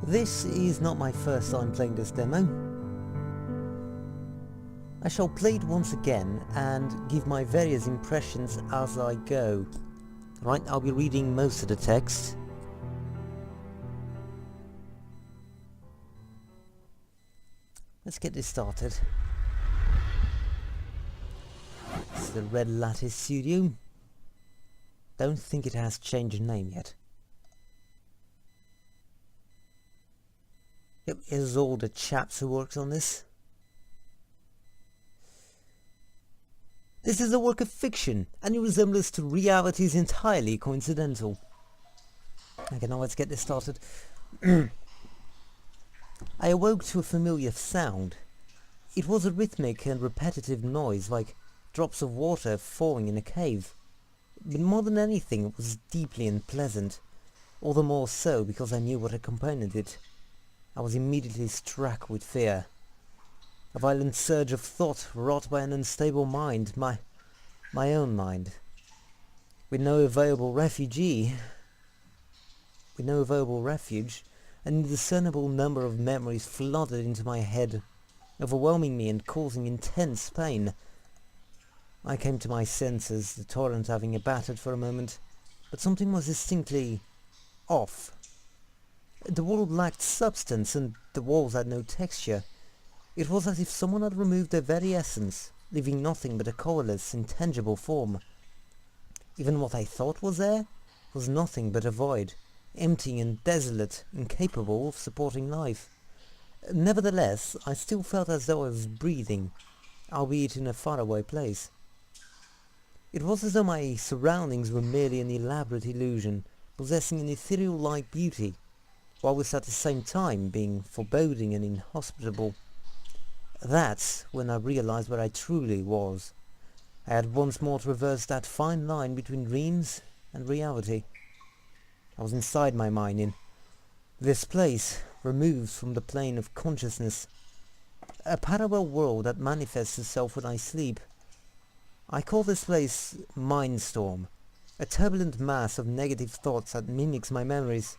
This is not my first time playing this demo. I shall play it once again and give my various impressions as I go. Right, I'll be reading most of the text. Let's get this started. This is the Red Lattice Studio. Don't think it has changed name yet. Yep, here's all the chaps who works on this. This is a work of fiction, and your resemblance to reality is entirely coincidental. Okay, now let's get this started. I awoke to a familiar sound. It was a rhythmic and repetitive noise, like drops of water falling in a cave. But more than anything, it was deeply unpleasant. All the more so because I knew what accompanied it. I was immediately struck with fear. A violent surge of thought wrought by an unstable mind, my own mind. With no available refuge, an indiscernible number of memories flooded into my head, overwhelming me and causing intense pain. I came to my senses, the torrent having abated for a moment, but something was distinctly off. The world lacked substance, and the walls had no texture. It was as if someone had removed their very essence, leaving nothing but a colourless, intangible form. Even what I thought was there was nothing but a void, empty and desolate, incapable of supporting life. Nevertheless, I still felt as though I was breathing, albeit in a faraway place. It was as though my surroundings were merely an elaborate illusion, possessing an ethereal-like beauty, whilst at the same time being foreboding and inhospitable. That's when I realized where I truly was. I had once more traversed that fine line between dreams and reality. I was inside my mind, in this place, removed from the plane of consciousness. A parallel world that manifests itself when I sleep. I call this place Mindstorm, a turbulent mass of negative thoughts that mimics my memories,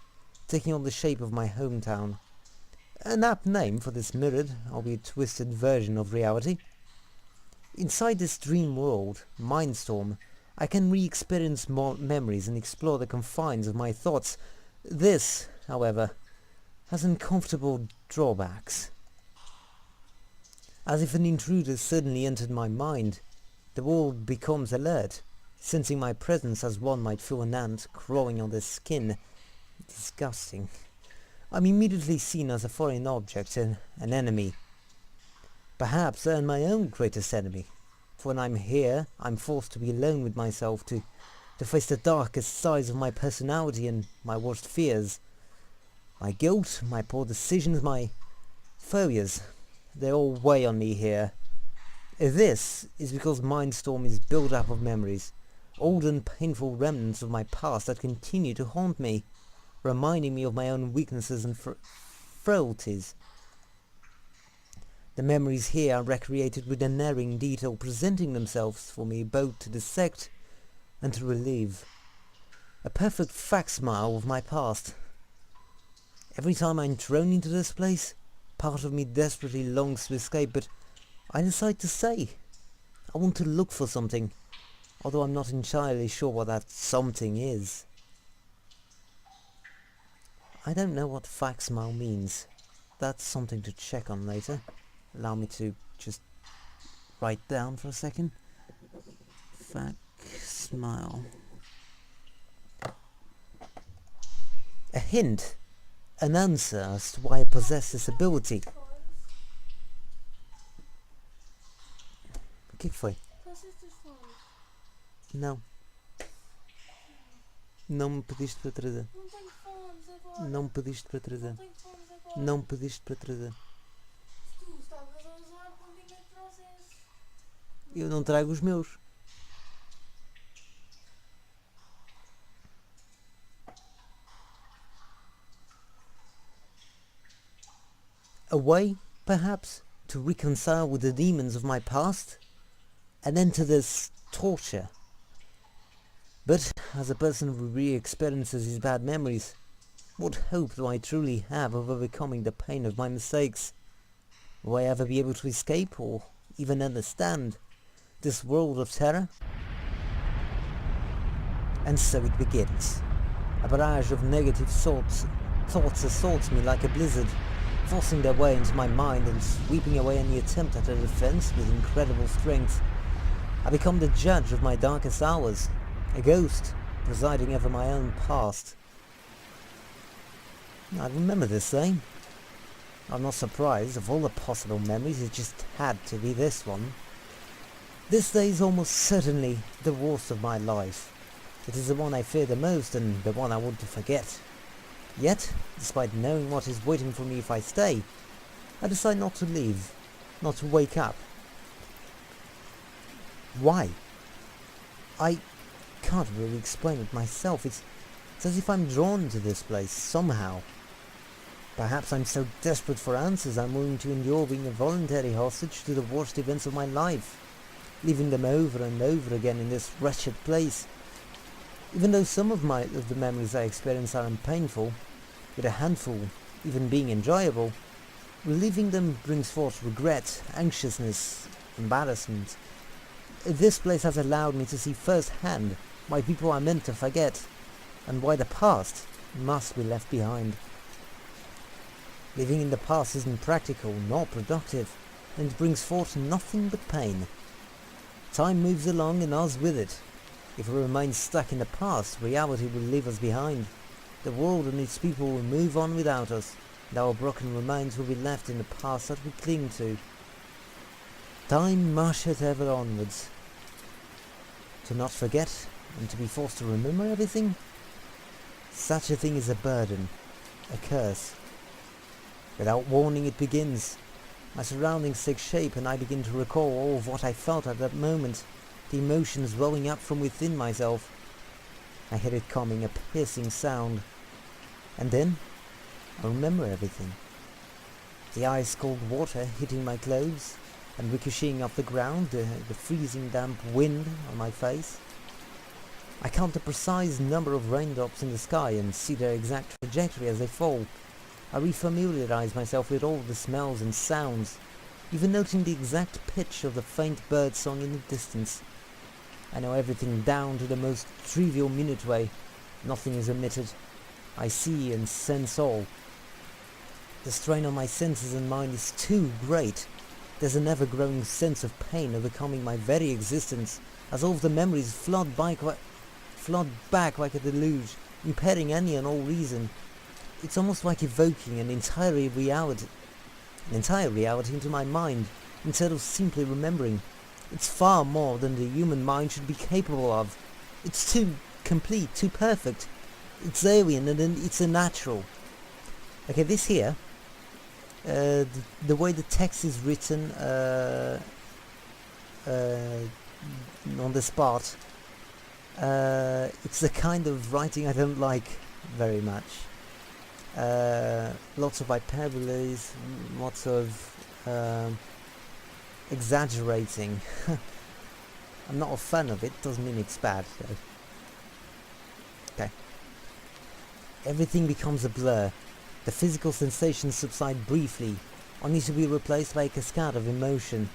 taking on the shape of my hometown. An apt name for this mirrored, albeit twisted version of reality. Inside this dream world, Mindstorm, I can re-experience more memories and explore the confines of my thoughts. This, however, has uncomfortable drawbacks. As if an intruder suddenly entered my mind, the world becomes alert, sensing my presence as one might feel an ant crawling on their skin. Disgusting. I'm immediately seen as a foreign object and an enemy. Perhaps I am my own greatest enemy, for when I'm here, I'm forced to be alone with myself, to face the darkest sides of my personality and my worst fears. My guilt, my poor decisions, my failures, they all weigh on me here. This is because Mindstorm is built up of memories, old and painful remnants of my past that continue to haunt me, reminding me of my own weaknesses and frailties. The memories here are recreated with unerring detail, presenting themselves for me both to dissect and to relive. A perfect facsimile of my past. Every time I'm thrown into this place, part of me desperately longs to escape, but I decide to stay. I want to look for something, although I'm not entirely sure what that something is. I don't know what facsimile means. That's something to check on later. Allow me to just write down for a second. Facsimile. A hint, an answer as to why I possess this ability. O que foi? Não. Não me pediste para trazer. Não me pediste para trazer. Não me pediste para trazer. Tu estavas a usar quando ninguém trouxesse. Eu não trago os meus. A way, perhaps, to reconcile with the demons of my past and enter this torture. But as a person who re-experiences his bad memories, What hope do I truly have of overcoming the pain of my mistakes? Will I ever be able to escape or even understand this world of terror? And so it begins. A barrage of negative thoughts assaults me like a blizzard, forcing their way into my mind and sweeping away any attempt at a defense with incredible strength. I become the judge of my darkest hours, a ghost presiding over my own past. I remember this day. I'm not surprised. Of all the possible memories, it just had to be this one. This day is almost certainly the worst of my life. It is the one I fear the most and the one I want to forget. Yet, despite knowing what is waiting for me if I stay, I decide not to leave, not to wake up. Why? I can't really explain it myself. It's as if I'm drawn to this place somehow. Perhaps I'm so desperate for answers I'm willing to endure being a voluntary hostage to the worst events of my life, living them over and over again in this wretched place. Even though some of the memories I experience are painful, with a handful even being enjoyable, reliving them brings forth regret, anxiousness, embarrassment. This place has allowed me to see firsthand why people are meant to forget, and why the past must be left behind. Living in the past isn't practical nor productive, and it brings forth nothing but pain. Time moves along and us with it. If we remain stuck in the past, reality will leave us behind. The world and its people will move on without us, and our broken remains will be left in the past that we cling to. Time marcheth ever onwards. To not forget, and to be forced to remember everything? Such a thing is a burden, a curse. Without warning it begins. My surroundings take shape and I begin to recall all of what I felt at that moment, the emotions welling up from within myself. I hear it coming, a piercing sound. And then, I remember everything. The ice-cold water hitting my clothes and ricocheting off the ground, the freezing damp wind on my face. I count the precise number of raindrops in the sky and see their exact trajectory as they fall. I refamiliarize myself with all the smells and sounds, even noting the exact pitch of the faint bird song in the distance. I know everything down to the most trivial minute way. Nothing is omitted. I see and sense all. The strain on my senses and mind is too great. There's an ever-growing sense of pain overcoming my very existence, as all of the memories flood back like a deluge, impairing any and all reason. It's almost like evoking an entire reality into my mind, instead of simply remembering. It's far more than the human mind should be capable of. It's too complete, too perfect. It's alien and it's unnatural. Okay, this here, the way the text is written on the spot, it's the kind of writing I don't like very much. Lots of hyperboles, lots of exaggerating. I'm not a fan of it, doesn't mean it's bad though. Okay. Everything becomes a blur. The physical sensations subside briefly, only to be replaced by a cascade of emotion.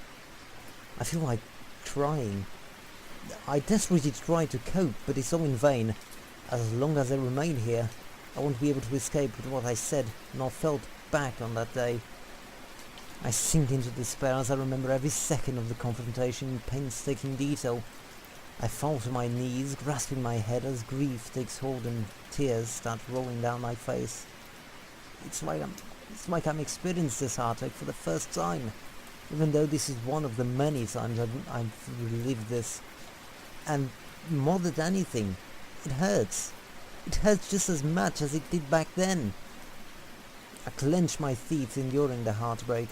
I feel like crying. I desperately try to cope, but it's all in vain. As long as I remain here, I won't be able to escape with what I said nor felt back on that day. I sink into despair as I remember every second of the confrontation in painstaking detail. I fall to my knees, grasping my head as grief takes hold and tears start rolling down my face. It's like I'm experiencing this heartache for the first time, even though this is one of the many times I've relived this. And more than anything, it hurts. It hurts just as much as it did back then. I clench my teeth, enduring the heartbreak.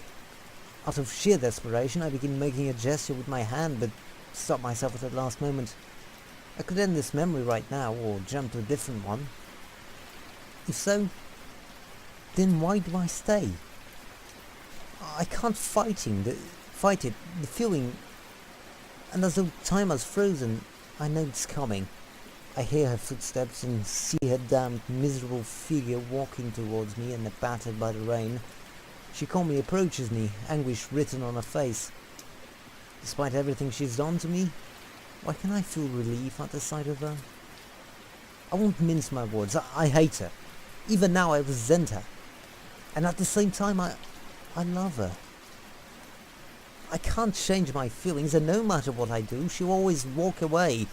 Out of sheer desperation, I begin making a gesture with my hand, but stop myself at the last moment. I could end this memory right now, or jump to a different one. If so, then why do I stay? I can't fight it, the feeling, and as though time has frozen, I know it's coming. I hear her footsteps and see her damned, miserable figure walking towards me and battered by the rain. She calmly approaches me, anguish written on her face. Despite everything she's done to me, why can I feel relief at the sight of her? I won't mince my words. I hate her. Even now I resent her. And at the same time I love her. I can't change my feelings, and no matter what I do, she'll always walk away.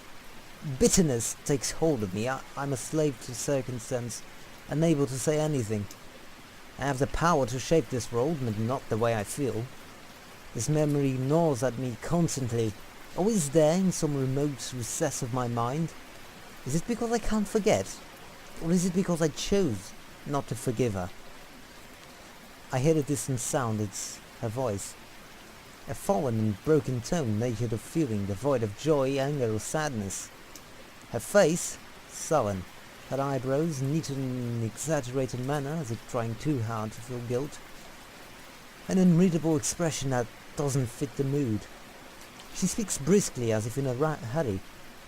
Bitterness takes hold of me. I'm a slave to circumstance, unable to say anything. I have the power to shape this world, but not the way I feel. This memory gnaws at me constantly, always there in some remote recess of my mind. Is it because I can't forget? Or is it because I chose not to forgive her? I hear a distant sound. It's her voice. A fallen and broken tone, naked of feeling, devoid of joy, anger or sadness. Her face, sullen. Her eyebrows knitted in an exaggerated manner, as if trying too hard to feel guilt. An unreadable expression that doesn't fit the mood. She speaks briskly, as if in a hurry.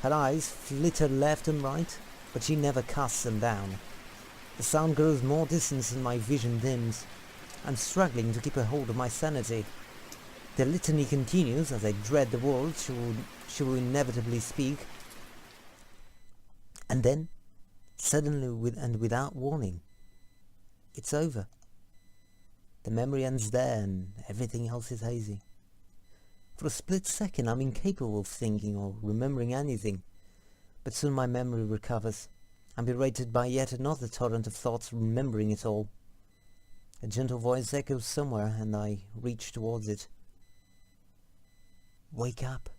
Her eyes flitter left and right, but she never casts them down. The sound grows more distant and my vision dims. I'm struggling to keep a hold of my sanity. The litany continues as I dread the words she will inevitably speak. And then, suddenly and without warning, it's over. The memory ends there and everything else is hazy. For a split second I'm incapable of thinking or remembering anything, but soon my memory recovers. I'm berated by yet another torrent of thoughts, remembering it all. A gentle voice echoes somewhere and I reach towards it. Wake up.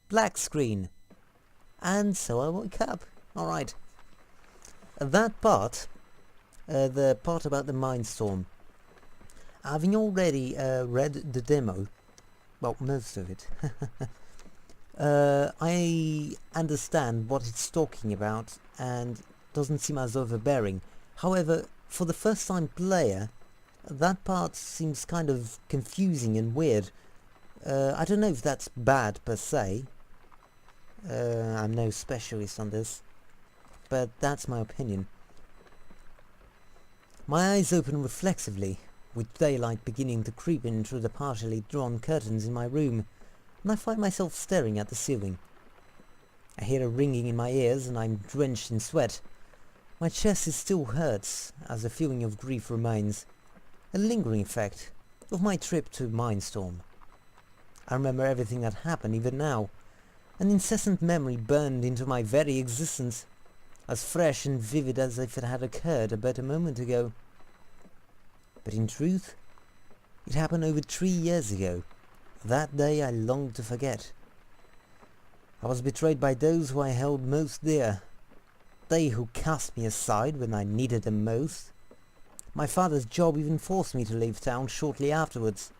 Black screen. And so I woke up. Alright. That part, the part about the Mindstorm, having already read the demo, well, most of it, I understand what it's talking about and doesn't seem as overbearing. However, for the first time player, that part seems kind of confusing and weird. I don't know if that's bad per se. I'm no specialist on this, but that's my opinion. My eyes open reflexively, with daylight beginning to creep in through the partially drawn curtains in my room, and I find myself staring at the ceiling. I hear a ringing in my ears and I'm drenched in sweat. My chest still hurts, as a feeling of grief remains, a lingering effect of my trip to Mindstorm. I remember everything that happened even now. An incessant memory burned into my very existence, as fresh and vivid as if it had occurred but a moment ago. But in truth, it happened over 3 years ago, that day I longed to forget. I was betrayed by those who I held most dear, they who cast me aside when I needed them most. My father's job even forced me to leave town shortly afterwards,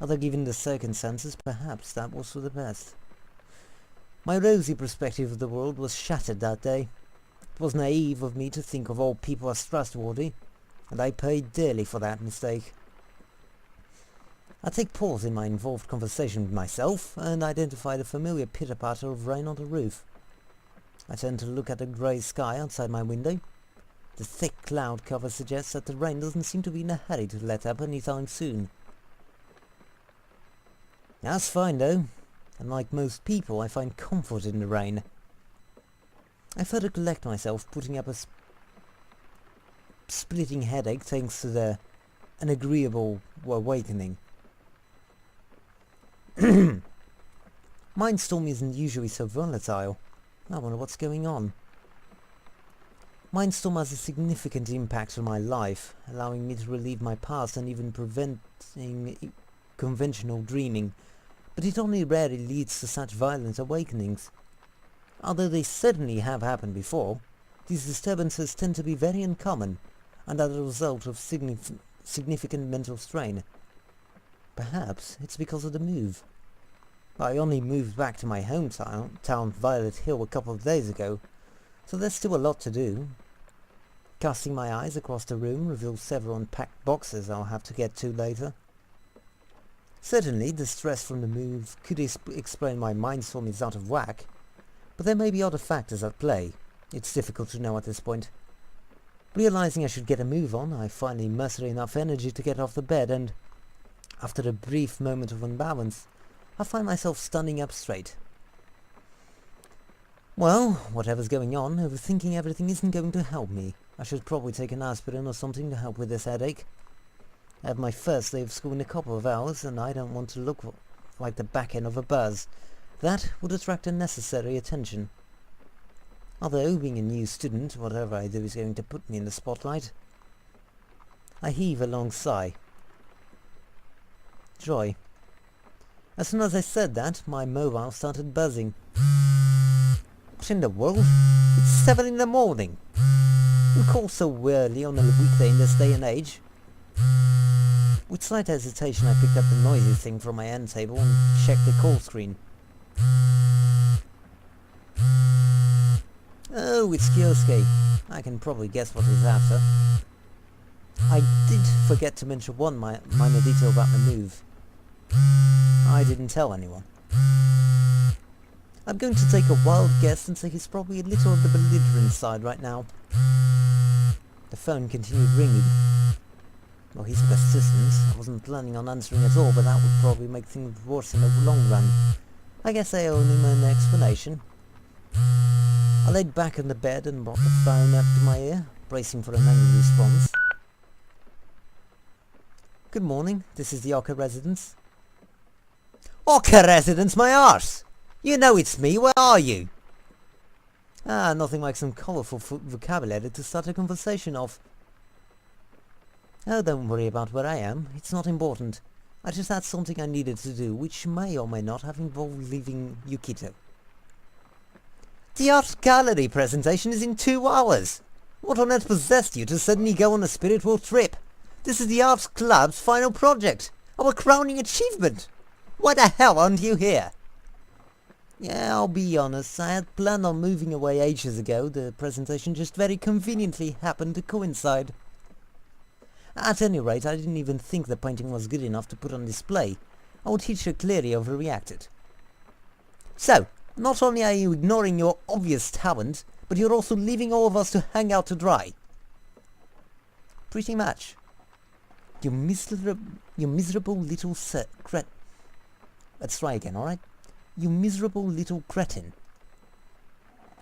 although given the circumstances, perhaps that was for the best. My rosy perspective of the world was shattered that day. It was naive of me to think of all people as trustworthy, and I paid dearly for that mistake. I take pause in my involved conversation with myself, and identify the familiar pitter-patter of rain on the roof. I turn to look at the grey sky outside my window. The thick cloud cover suggests that the rain doesn't seem to be in a hurry to let up anytime soon. That's fine though, and like most people I find comfort in the rain. I further collect myself, putting up a splitting headache thanks to an agreeable awakening. Mindstorm isn't usually so volatile. I wonder what's going on. Mindstorm has a significant impact on my life, allowing me to relieve my past and even preventing conventional dreaming, but it only rarely leads to such violent awakenings. Although they certainly have happened before, these disturbances tend to be very uncommon, and are the result of significant mental strain. Perhaps it's because of the move. I only moved back to my hometown, Violet Hill, a couple of days ago, so there's still a lot to do. Casting my eyes across the room reveals several unpacked boxes I'll have to get to later. Certainly, the stress from the move could explain why Mindstorm is out of whack, but there may be other factors at play. It's difficult to know at this point. Realizing I should get a move on, I finally muster enough energy to get off the bed and, after a brief moment of unbalance, I find myself standing up straight. Well, whatever's going on, overthinking everything isn't going to help me. I should probably take an aspirin or something to help with this headache. I have my first day of school in a couple of hours, and I don't want to look like the back end of a buzz. That would attract unnecessary attention. Although, being a new student, whatever I do is going to put me in the spotlight. I heave a long sigh. Joy. As soon as I said that, my mobile started buzzing. What in the world? It's 7 in the morning. Who calls so early on a weekday in this day and age? With slight hesitation, I picked up the noisy thing from my end table and checked the call screen. Oh, it's Kyosuke. I can probably guess what he's after. I did forget to mention one minor detail about the move. I didn't tell anyone. I'm going to take a wild guess and say he's probably a little on the belligerent side right now. The phone continued ringing. Well, he's persistent. I wasn't planning on answering at all, but that would probably make things worse in the long run. I guess I owe him an explanation. I laid back on the bed and brought the phone up to my ear, bracing for an angry response. Good morning, this is the Oka residence. Oka residence, my arse! You know it's me, where are you? Ah, nothing like some colourful vocabulary to start a conversation off. Oh, don't worry about where I am, it's not important. I just had something I needed to do, which may or may not have involved leaving Yukito. The art gallery presentation is in 2 hours! What on earth possessed you to suddenly go on a spiritual trip? This is the Arts Club's final project! Our crowning achievement! Why the hell aren't you here? Yeah, I'll be honest, I had planned on moving away ages ago. The presentation just very conveniently happened to coincide. At any rate, I didn't even think the painting was good enough to put on display. Our teacher clearly overreacted. So, not only are you ignoring your obvious talent, but you're also leaving all of us to hang out to dry. Pretty much. You miserable little Let's try again, alright? You miserable little cretin.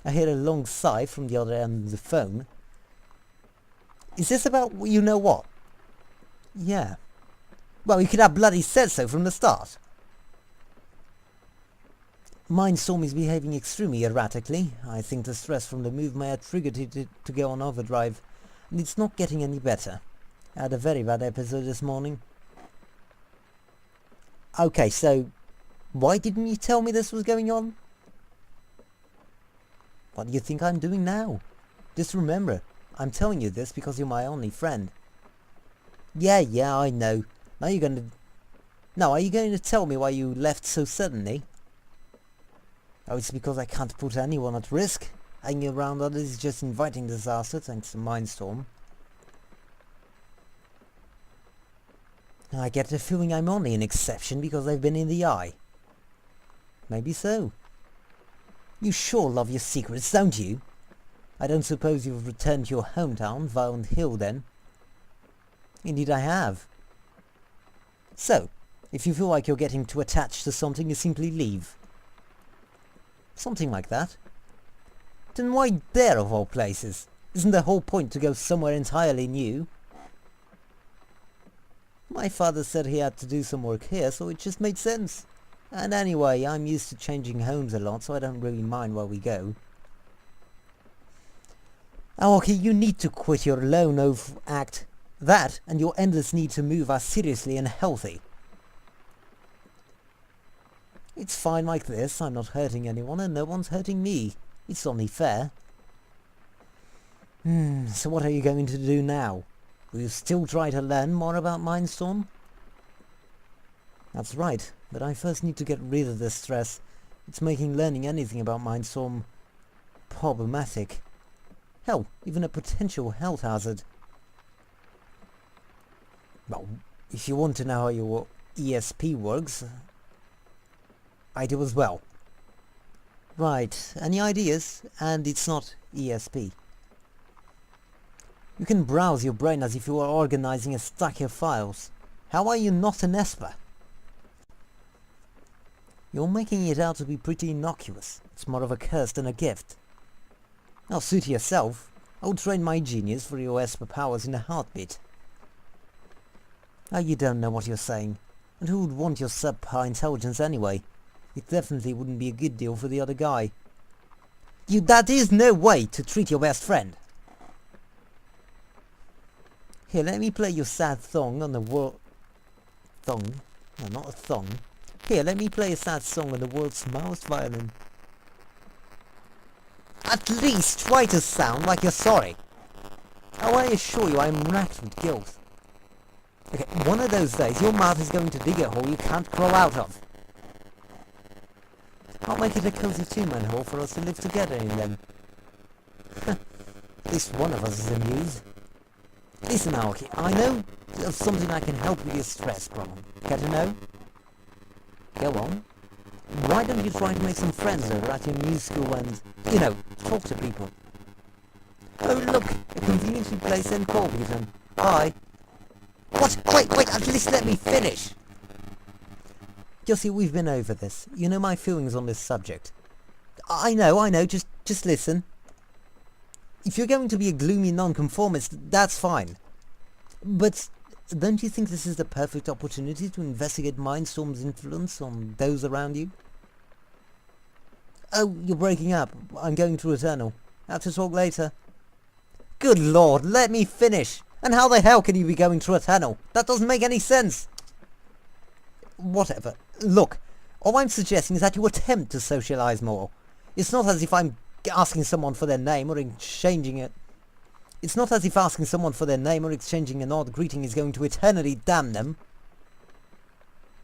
I heard a long sigh from the other end of the phone. Is this about you know what? Yeah. Well, you could have bloody said so from the start. Mindstorm is behaving extremely erratically. I think the stress from the move may have triggered it to go on overdrive, and it's not getting any better. I had a very bad episode this morning. Okay, so why didn't you tell me this was going on? What do you think I'm doing now? Just remember, I'm telling you this because you're my only friend. Yeah, I know. Now are you going to tell me why you left so suddenly? Oh, it's because I can't put anyone at risk. Hanging around others is just inviting disaster thanks to Mindstorm. I get the feeling I'm only an exception because I've been in the eye. Maybe so. You sure love your secrets, don't you? I don't suppose you've returned to your hometown, Violent Hill, then? Indeed I have. So, if you feel like you're getting too attached to something, you simply leave. Something like that. Then why there of all places? Isn't the whole point to go somewhere entirely new? My father said he had to do some work here, so it just made sense. And anyway, I'm used to changing homes a lot, so I don't really mind where we go. Aoki, you need to quit your lone wolf act. That and your endless need to move are seriously unhealthy. It's fine like this. I'm not hurting anyone and no one's hurting me. It's only fair. So what are you going to do now? Will you still try to learn more about Mindstorm? That's right, but I first need to get rid of this stress. It's making learning anything about Mindstorm problematic. Hell, even a potential health hazard. Well, if you want to know how ESP works, I do as well. Right, any ideas? And it's not ESP. You can browse your brain as if you were organizing a stack of files. How are you not an Esper? You're making it out to be pretty innocuous. It's more of a curse than a gift. Now suit yourself. I would train my genius for your Esper powers in a heartbeat. Now you don't know what you're saying. And who would want your subpar intelligence anyway? It definitely wouldn't be a good deal for the other guy. That is no way to treat your best friend. Here, let me play your sad thong on the world... Thong? No, not a thong. Here, let me play a sad song on the world's smallest violin. At least try to sound like you're sorry. Oh, I assure you I am racked with guilt. Okay, one of those days your mouth is going to dig a hole you can't crawl out of. I'll make it a cozy two-man hole for us to live together in then. At least one of us is amused. Listen, Aoki, I know of something I can help with your stress problem. Care to know? Go on. Why don't you try to make some friends over at your new school and, you know, talk to people? Oh look, a conveniently placed end call button. Bye. What? Wait, at least let me finish! Jussie, we've been over this. You know my feelings on this subject. I know, just listen. If you're going to be a gloomy nonconformist, that's fine. But don't you think this is the perfect opportunity to investigate Mindstorm's influence on those around you? Oh, you're breaking up. I'm going to Eternal. Have to talk later. Good lord, let me finish! And how the hell can you be going to Eternal? That doesn't make any sense! Whatever. Look, all I'm suggesting is that you attempt to socialise more. It's not as if I'm asking someone for their name or exchanging it. It's not as if asking someone for their name or exchanging an odd greeting is going to eternally damn them.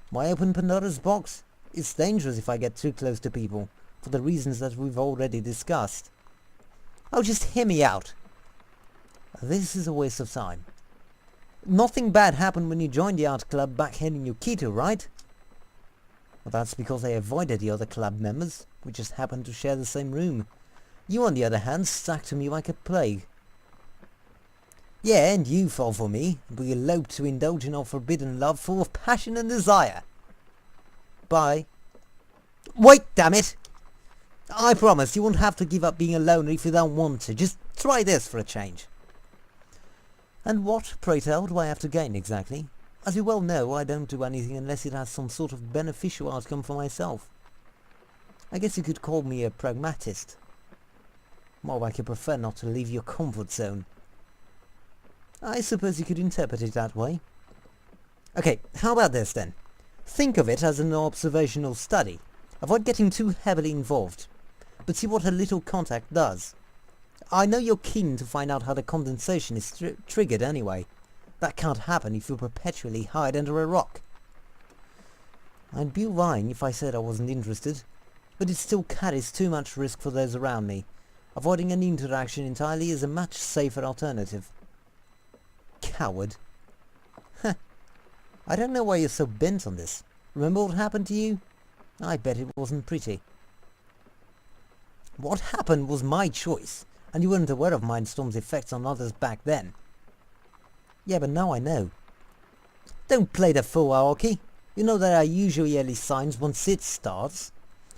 Why open Pandora's box? It's dangerous if I get too close to people, for the reasons that we've already discussed. Oh, just hear me out. This is a waste of time. Nothing bad happened when you joined the art club back here in Yukito, right? Well, that's because I avoided the other club members. We just happened to share the same room. You, on the other hand, stuck to me like a plague. Yeah, and you fell for me. We eloped to indulge in our forbidden love full of passion and desire. Bye. Wait, damn it! I promise you won't have to give up being alone if you don't want to. Just try this for a change. And what, pray tell, do I have to gain exactly? As you well know, I don't do anything unless it has some sort of beneficial outcome for myself. I guess you could call me a pragmatist. More like you prefer not to leave your comfort zone. I suppose you could interpret it that way. Okay, how about this then? Think of it as an observational study. Avoid getting too heavily involved, but see what a little contact does. I know you're keen to find out how the condensation is triggered anyway. That can't happen if you perpetually hide under a rock. I'd be lying if I said I wasn't interested, but it still carries too much risk for those around me. Avoiding an interaction entirely is a much safer alternative. Coward. Heh. I don't know why you're so bent on this. Remember what happened to you? I bet it wasn't pretty. What happened was my choice, and you weren't aware of Mindstorm's effects on others back then. Yeah, but now I know. Don't play the fool, Aoki. You know there are usually early signs once it starts.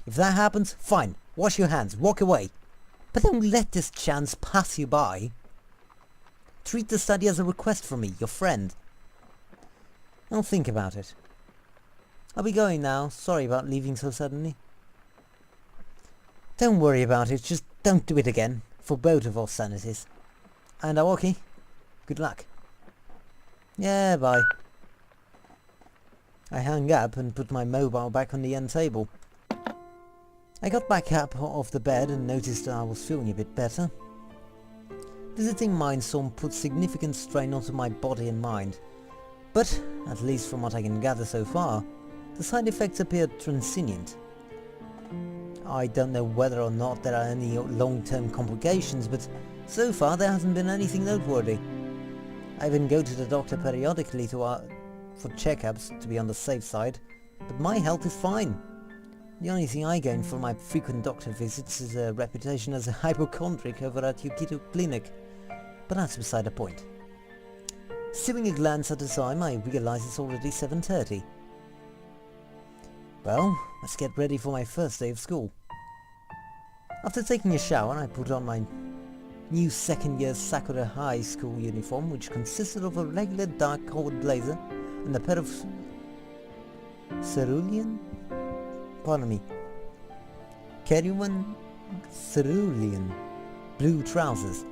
If that happens, fine. Wash your hands, walk away. But don't let this chance pass you by. Treat the study as a request from me, your friend. I'll think about it. I'll be going now. Sorry about leaving so suddenly. Don't worry about it, just don't do it again. For both of our sanities. And Aoki, good luck. Yeah, bye. I hung up and put my mobile back on the end table. I got back up off the bed and noticed that I was feeling a bit better. Visiting Mindstorm put significant strain onto my body and mind, but, at least from what I can gather so far, the side effects appeared transient. I don't know whether or not there are any long-term complications, but so far there hasn't been anything noteworthy. I even go to the doctor periodically to for checkups to be on the safe side, but my health is fine. The only thing I gain from my frequent doctor visits is a reputation as a hypochondriac over at Yukito Clinic, but that's beside the point. Stealing a glance at the time, I realise it's already 7:30. Well, let's get ready for my first day of school. After taking a shower, I put on my new second-year Sakura High School uniform, which consisted of a regular dark-coloured blazer and a pair of cerulean blue trousers.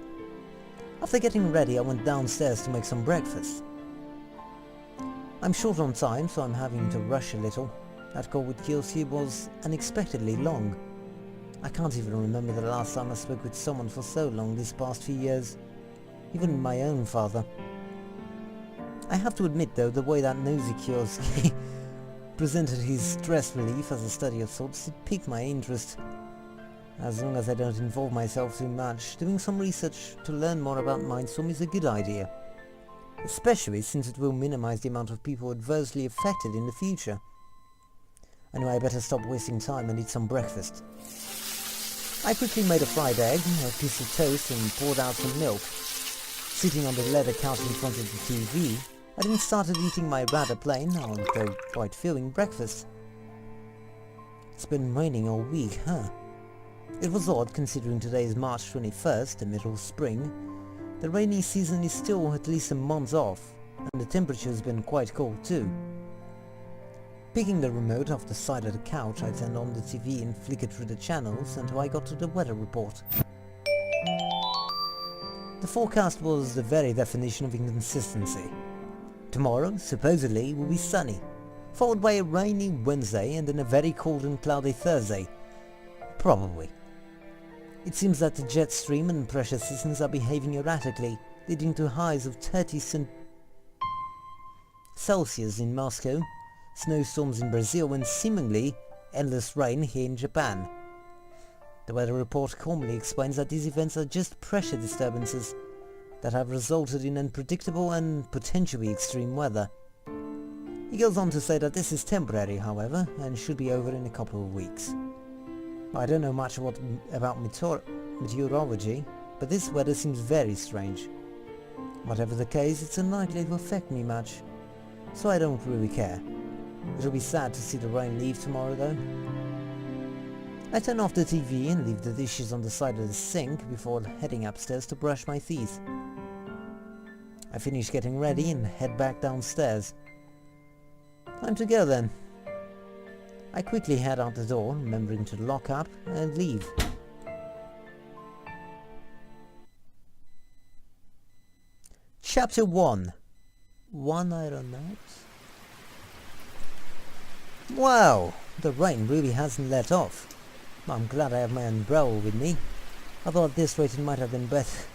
After getting ready, I went downstairs to make some breakfast. I'm short on time, so I'm having to rush a little. That call with Kyoshi was unexpectedly long. I can't even remember the last time I spoke with someone for so long these past few years, even my own father. I have to admit though, the way that nosy Kyoshi presented his stress relief as a study of sorts, it piqued my interest. As long as I don't involve myself too much, doing some research to learn more about Mindstorm is a good idea, especially since it will minimize the amount of people adversely affected in the future. Anyway, I better stop wasting time and eat some breakfast. I quickly made a fried egg, a piece of toast and poured out some milk. Sitting on the leather couch in front of the TV, I then started eating my rather plain, although quite filling breakfast. It's been raining all week, huh? It was odd considering today is March 21st, the middle of spring. The rainy season is still at least a month off, and the temperature has been quite cold too. Picking the remote off the side of the couch, I turned on the TV and flickered through the channels until I got to the weather report. The forecast was the very definition of inconsistency. Tomorrow, supposedly, will be sunny, followed by a rainy Wednesday and then a very cold and cloudy Thursday. Probably. It seems that the jet stream and pressure systems are behaving erratically, leading to highs of 30 Celsius in Moscow, snowstorms in Brazil and seemingly endless rain here in Japan. The weather report calmly explains that these events are just pressure disturbances that have resulted in unpredictable and potentially extreme weather. He goes on to say that this is temporary, however, and should be over in a couple of weeks. I don't know much about meteorology, but this weather seems very strange. Whatever the case, it's unlikely to affect me much, so I don't really care. It'll be sad to see the rain leave tomorrow though. I turn off the TV and leave the dishes on the side of the sink before heading upstairs to brush my teeth. I finish getting ready and head back downstairs. Time to go then. I quickly head out the door, remembering to lock up and leave. Chapter 1. One Aeronaut? Wow, the rain really hasn't let off. I'm glad I have my umbrella with me. Although at this rate it might have been better.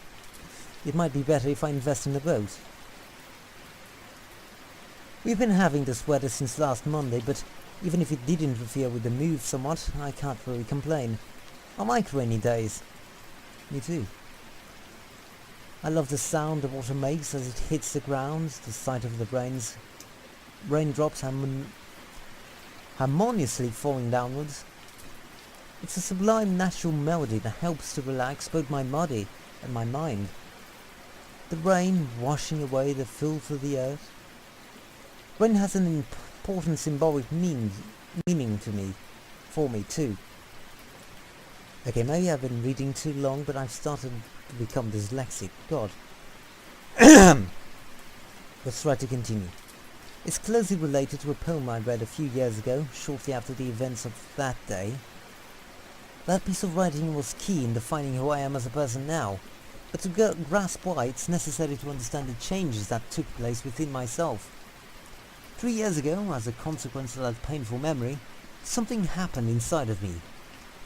It might be better if I invest in a boat. We've been having this weather since last Monday, but even if it did interfere with the move somewhat, I can't really complain. I like rainy days. Me too. I love the sound the water makes as it hits the ground, the sight of the raindrops harmoniously falling downwards. It's a sublime natural melody that helps to relax both my body and my mind. The rain washing away the filth of the earth. Rain has an important symbolic meaning for me too. Okay, maybe I've been reading too long, but I've started to become dyslexic. God. Let's try to continue. It's closely related to a poem I read a few years ago, shortly after the events of that day. That piece of writing was key in defining who I am as a person now, but to grasp why, it's necessary to understand the changes that took place within myself. 3 years ago, as a consequence of that painful memory, something happened inside of me.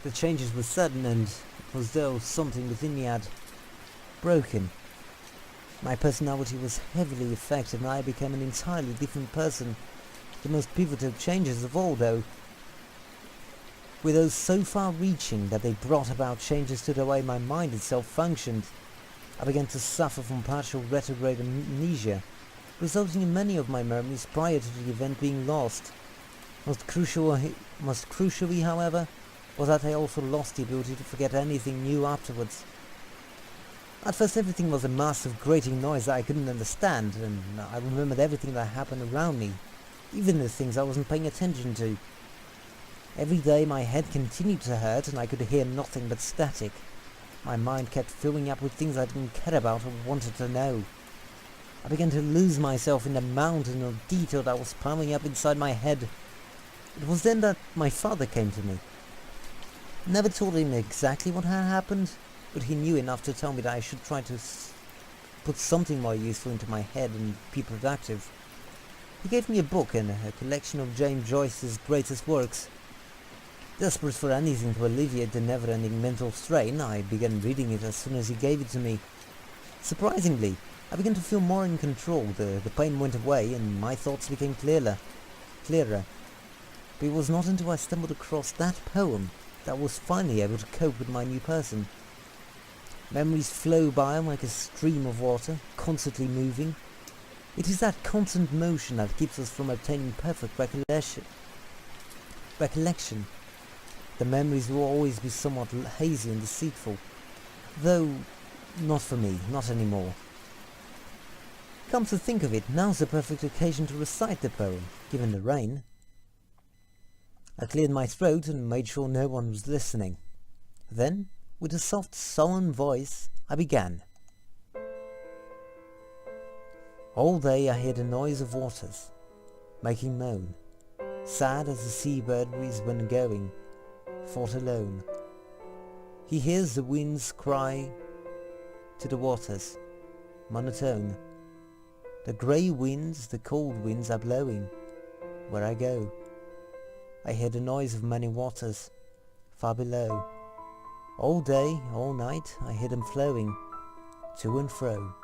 The changes were sudden and it was as though something within me had broken. My personality was heavily affected and I became an entirely different person. The most pivotal changes of all, though, were those so far-reaching that they brought about changes to the way my mind itself functioned. I began to suffer from partial retrograde amnesia, resulting in many of my memories prior to the event being lost. Most crucially, however, was that I also lost the ability to forget anything new afterwards. At first everything was a mass of grating noise that I couldn't understand, and I remembered everything that happened around me, even the things I wasn't paying attention to. Every day my head continued to hurt and I could hear nothing but static. My mind kept filling up with things I didn't care about or wanted to know. I began to lose myself in the mountain of detail that was piling up inside my head. It was then that my father came to me. Never told him exactly what had happened, but he knew enough to tell me that I should try to put something more useful into my head and be productive. He gave me a book and a collection of James Joyce's greatest works. Desperate for anything to alleviate the never-ending mental strain, I began reading it as soon as he gave it to me. Surprisingly, I began to feel more in control. The pain went away and my thoughts became clearer. But it was not until I stumbled across that poem that I was finally able to cope with my new person. Memories flow by like a stream of water, constantly moving. It is that constant motion that keeps us from obtaining perfect recollection. The memories will always be somewhat hazy and deceitful, though not for me, not anymore. Come to think of it, now's the perfect occasion to recite the poem, given the rain. I cleared my throat and made sure no one was listening. Then, with a soft, sullen voice, I began. All day I hear the noise of waters, making moan, sad as the seabird is when going, fought alone. He hears the winds cry to the waters, monotone. The grey winds, the cold winds are blowing where I go. I hear the noise of many waters far below. All day, all night, I hear them flowing to and fro.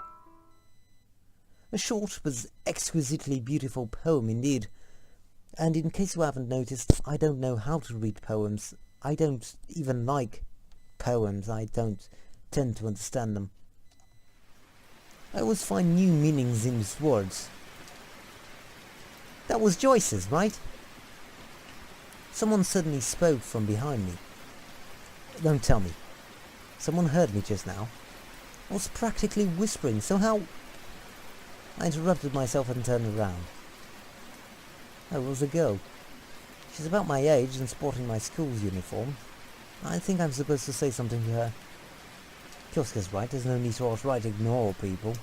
A short but exquisitely beautiful poem indeed. And in case you haven't noticed, I don't know how to read poems. I don't even like poems. I don't tend to understand them. I always find new meanings in his words. That was Joyce's, right? Someone suddenly spoke from behind me. Don't tell me. Someone heard me just now. I was practically whispering, so how... I interrupted myself and turned around. Oh, it was a girl. She's about my age and sporting my school's uniform. I think I'm supposed to say something to her. Kioska's right, there's no need to outright ignore people.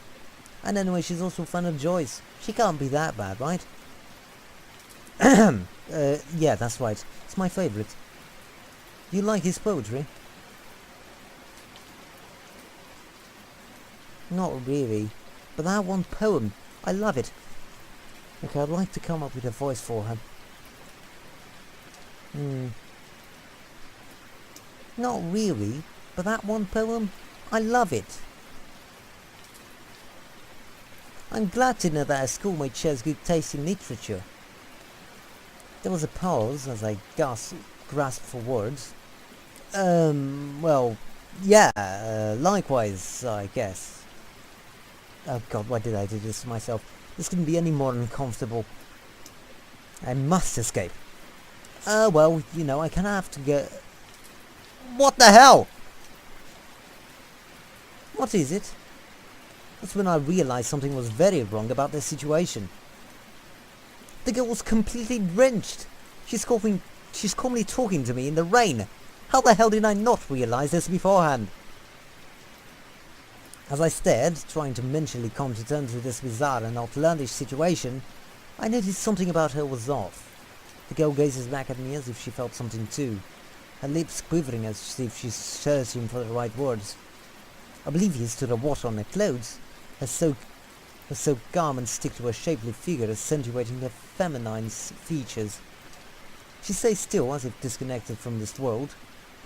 And anyway, she's also a fan of Joyce. She can't be that bad, right? Yeah, that's right. It's my favourite. You like his poetry? Not really. But that one poem, I love it. Okay, I'd like to come up with a voice for her. Not really, but that one poem, I love it. I'm glad to know that a schoolmate shares good taste in literature. There was a pause as I grasped for words. Well, yeah, likewise, I guess. Oh god, why did I do this to myself? This couldn't be any more uncomfortable. I must escape. Well, you know, I kinda have to go... What the hell? What is it? That's when I realized something was very wrong about their situation. The girl was completely drenched. She's calmly talking to me in the rain. How the hell did I not realize this beforehand? As I stared, trying to mentally come to terms with this bizarre and outlandish situation, I noticed something about her was off. The girl gazes back at me as if she felt something too, her lips quivering as if she's searching for the right words. Oblivious to the water on her clothes, her soaked garments stick to her shapely figure, accentuating her feminine features. She stays still, as if disconnected from this world.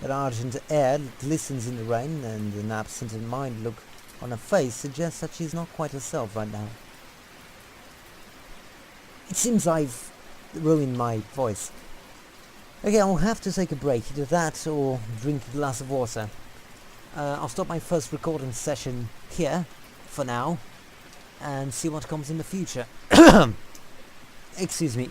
Her argent hair glistens in the rain, and an absent-minded look on her face suggests that she's not quite herself right now. It seems I've ruined my voice. Okay, I'll have to take a break, either that or drink a glass of water. I'll stop my first recording session here, for now. and see what comes in the future. Excuse me.